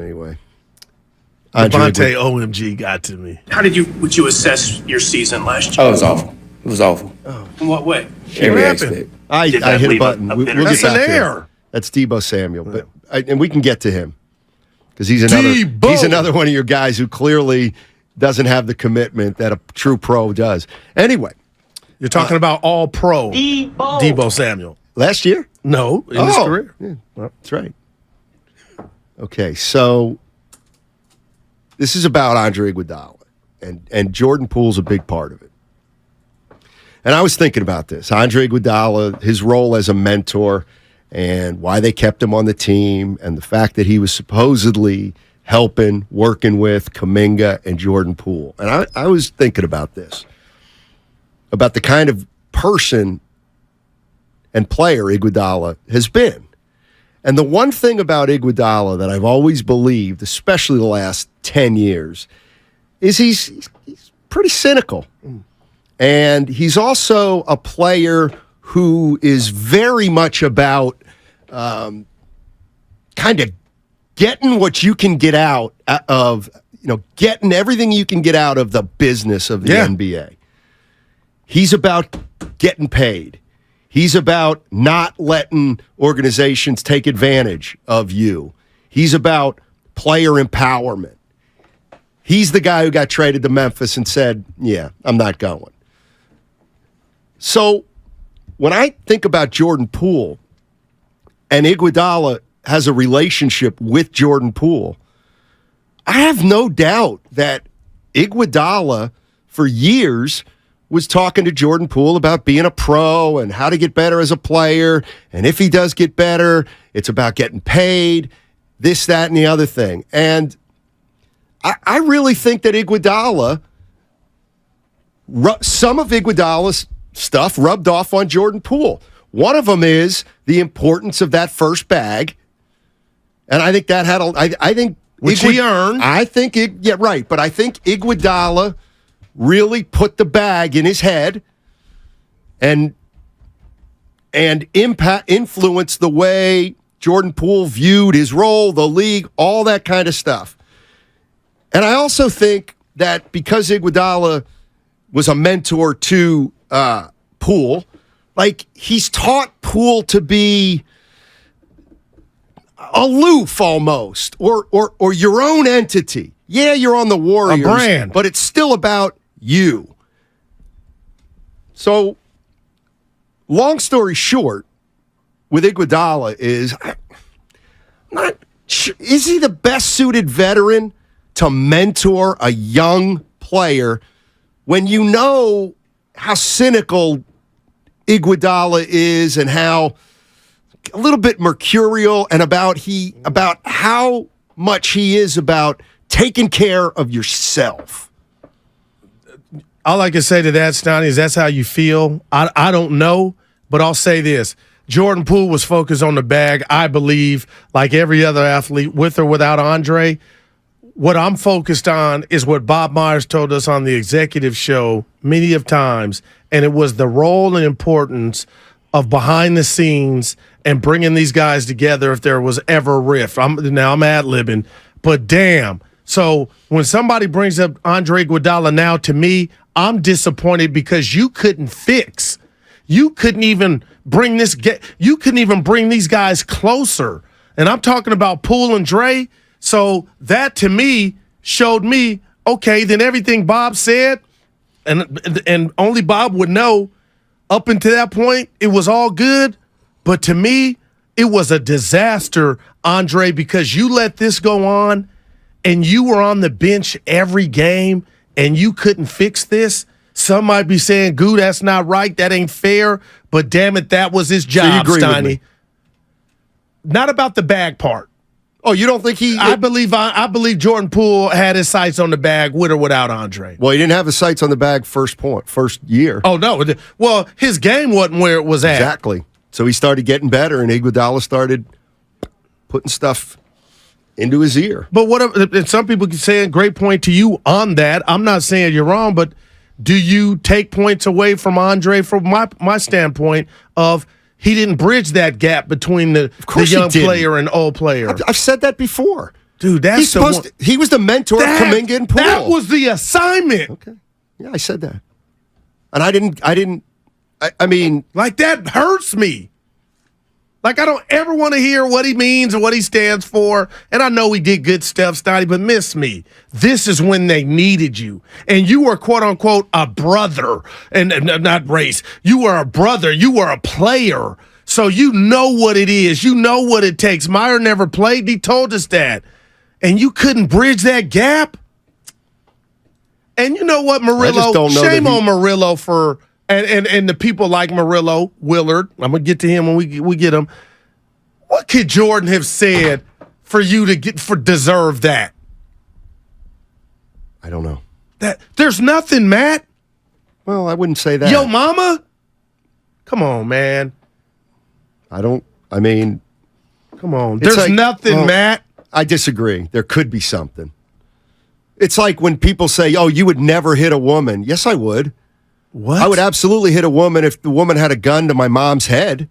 anyway. Devontae OMG got to me. Would you assess your season last Oh, year? it was awful. It was awful. In what way? Every happened? aspect. I Did that hit a leave button. a We'll bitter- get That's back an to error. him. That's Debo Samuel, and we can get to him because he's another one of your guys who clearly doesn't have the commitment that a true pro does. Anyway, You're talking about all pro Debo Samuel. last year. No, in his career. Yeah, well, that's right. Okay, so this is about Andre Iguodala, and Jordan Poole's a big part of it. And I was thinking about this. Andre Iguodala, his role as a mentor, and why they kept him on the team, and the fact that he was supposedly helping, working with Kuminga and Jordan Poole. And I was thinking about this, about the kind of person and player Iguodala has been. And the one thing about Iguodala that I've always believed, especially the last 10 years, is he's pretty cynical. And he's also a player who is very much about kind of getting what you can get out of, getting everything you can get out of the business of the NBA. He's about getting paid. He's about not letting organizations take advantage of you. He's about player empowerment. He's the guy who got traded to Memphis and said, yeah, I'm not going. So when I think about Jordan Poole, and Iguodala has a relationship with Jordan Poole, I have no doubt that Iguodala, for years, was talking to Jordan Poole about being a pro and how to get better as a player. And if he does get better, it's about getting paid, this, that, and the other thing. And I really think that Iguodala, some of Iguodala's stuff rubbed off on Jordan Poole. One of them is the importance of that first bag. And I think that had I think which he earned. I think right. But I think Iguodala really put the bag in his head and influenced the way Jordan Poole viewed his role, the league, all that kind of stuff. And I also think that because Iguodala was a mentor to Poole, like he's taught Poole to be aloof almost, or your own entity. Yeah, you're on the Warriors, a brand, but it's still about you. So, long story short, with Iguodala is he the best suited veteran to mentor a young player when you know how cynical Iguodala is and how a little bit mercurial and about how much he is about taking care of yourself. All I can say to that, Steiny, is that's how you feel. I don't know, but I'll say this. Jordan Poole was focused on the bag, I believe, like every other athlete, with or without Andre. What I'm focused on is what Bob Myers told us on the executive show many of times, and it was the role and importance of behind the scenes and bringing these guys together if there was ever a rift. I'm ad-libbing, but damn. So when somebody brings up Andre Iguodala now, to me, I'm disappointed because you couldn't fix. You couldn't even bring these guys closer. And I'm talking about Poole and Dre. So that, to me, showed me, okay, then everything Bob said, and only Bob would know, up until that point, it was all good. But to me, it was a disaster, Andre, because you let this go on, and you were on the bench every game, and you couldn't fix this. Some might be saying, Goo, that's not right, that ain't fair, but damn it, that was his job, Steiny. Not about the bag part. Oh, you don't think he? I believe Jordan Poole had his sights on the bag with or without Andre. Well, he didn't have his sights on the bag first year. Oh no! Well, his game wasn't where it was at. Exactly. So he started getting better, and Iguodala started putting stuff into his ear. But and some people can say, great point to you on that. I'm not saying you're wrong, but do you take points away from Andre from my standpoint of he didn't bridge that gap between the young player and old player? I've said that before. Dude, that's he was the mentor of Kuminga and Poole. That was the assignment. Okay. Yeah, I said that. And I mean. Like, that hurts me. Like, I don't ever want to hear what he means or what he stands for. And I know he did good stuff, Steiny, but miss me. This is when they needed you. And you were, quote unquote, a brother. And not race. You were a brother. You were a player. So you know what it is. You know what it takes. Meyer never played. He told us that. And you couldn't bridge that gap. And you know what, Murillo? Shame on Murillo for and the people like Murillo, Willard. I'm gonna get to him when we get him. What could Jordan have said for you to deserve that? I don't know. That there's nothing, Matt. Well, I wouldn't say that. Yo, mama. Come on, man. I mean, come on. There's nothing, Matt. I disagree. There could be something. It's like when people say, oh, you would never hit a woman. Yes, I would. What? I would absolutely hit a woman if the woman had a gun to my mom's head.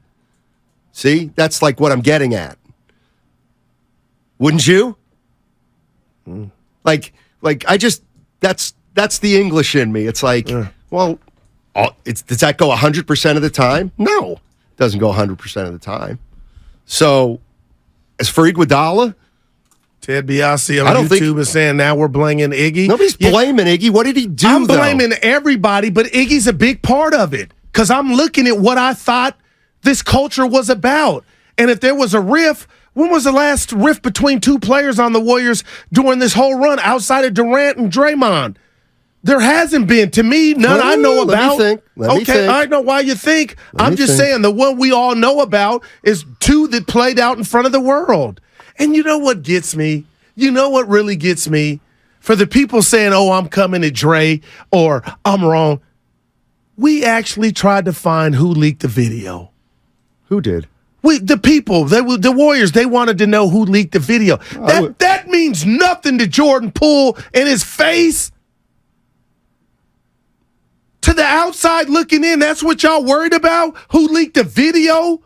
See? That's like what I'm getting at. Wouldn't you? Like I just, that's the English in me. It's like, well, does that go 100% of the time? No. It doesn't go 100% of the time. So, as for Iguodala, Ted Biasi on YouTube is saying now we're blaming Iggy. Nobody's blaming Iggy. What did he do, I'm blaming everybody, but Iggy's a big part of it because I'm looking at what I thought this culture was about. And if there was a riff, when was the last riff between two players on the Warriors during this whole run outside of Durant and Draymond? There hasn't been. To me, none I know about. Let me think. I know why you think. I'm just saying the one we all know about is two that played out in front of the world. And you know what gets me? You know what really gets me? For the people saying, oh, I'm coming at Dre or I'm wrong. We actually tried to find who leaked the video. Who did? The people, the Warriors, they wanted to know who leaked the video. That means nothing to Jordan Poole and his face. To the outside looking in, that's what y'all worried about? Who leaked the video?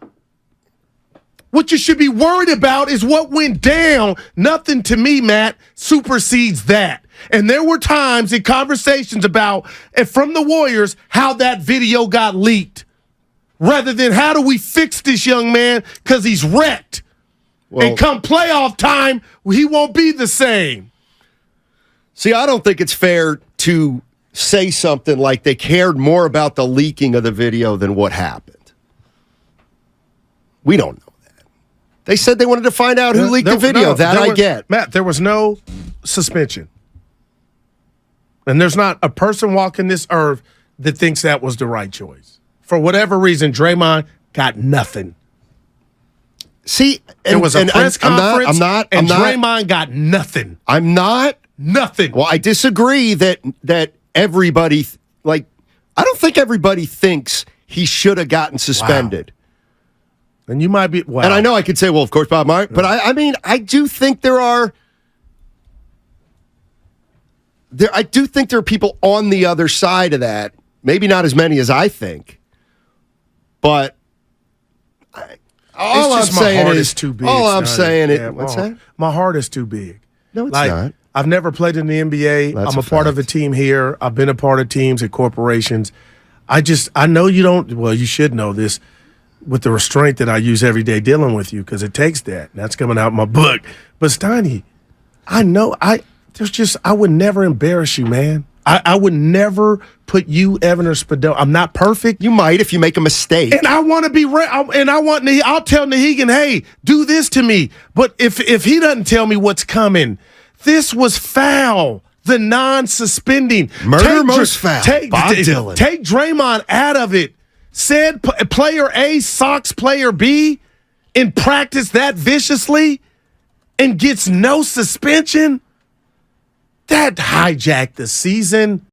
What you should be worried about is what went down. Nothing to me, Matt, supersedes that. And there were times in conversations about, and from the Warriors, how that video got leaked. Rather than how do we fix this young man because he's wrecked. Well, and come playoff time, he won't be the same. See, I don't think it's fair to say something like they cared more about the leaking of the video than what happened. We don't know that. They said they wanted to find out who leaked the video. I get. Matt, there was no suspension. And there's not a person walking this earth that thinks that was the right choice. For whatever reason, Draymond got nothing. See, it was a press conference, and Draymond got nothing. I'm not. Nothing. Well, I disagree that everybody, I don't think everybody thinks he should have gotten suspended. Wow. And you might be, wow. And I know I could say, well, of course, Bob Meyer, but I mean, I do think there are people on the other side of that. Maybe not as many as I think, but all I'm saying is too big. All I'm saying is, what's that? My heart is too big. No, it's not. I've never played in the NBA. I'm a part of a team here. I've been a part of teams and corporations. I know you don't, well, you should know this with the restraint that I use every day dealing with you because it takes that. That's coming out in my book. But Steiny, I know I would never embarrass you, man. I would never put you, Evan, or Spadell. I'm not perfect. You might if you make a mistake. And I want to be I'll tell Nahegan, hey, do this to me. But if he doesn't tell me what's coming, this was foul. The non-suspending. Murder most foul. Bob Dylan. Take Draymond out of it. Said player A socks player B in practice that viciously and gets no suspension. That hijacked the season.